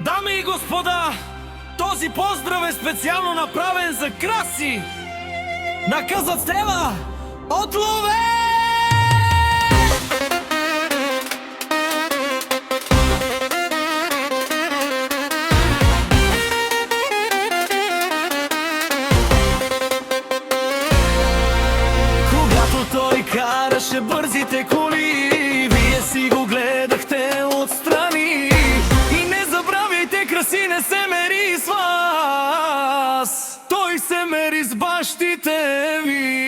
Дами и господа, този поздрав е специално направен за Краси на Казацева от Ловеч! Когато той караше бързите коли, вие си го гледахте отстрани. И не забравяйте, Краси не се мери с вас, той се мери с бащите ви.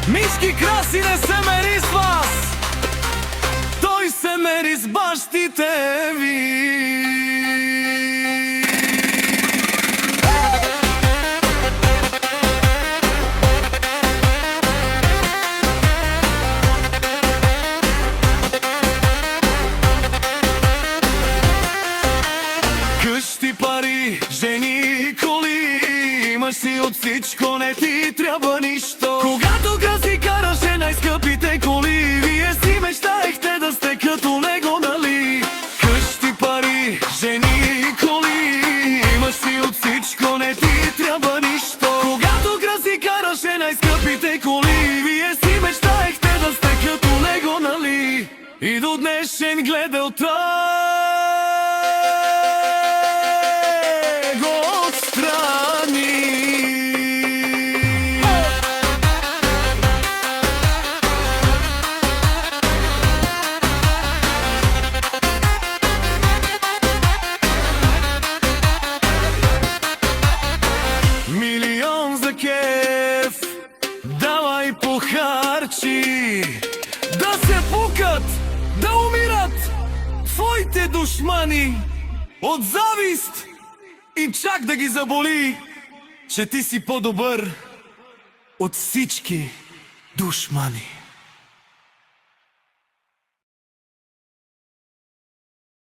Мишки Краси не се мери с вас, той се мери с бащите ви. Къщи, пари, жени, коли, имаш си от всичко, не ти трябва нищо. Когато Краси караше най-скъпите коли, вие си мечтаехте да сте като него, нали? Къщи, пари, жени, коли, имаш си от всичко, не ти трябва нищо. Когато Краси караше най-скъпите коли, вие си мечтаехте да сте като него, нали? И до днешен гледа отстрани. Милион за кеф, давай похарчи, да се пукат, да умират твоите душмани от завист и чак да ги заболи, че ти си по-добър от всички душмани.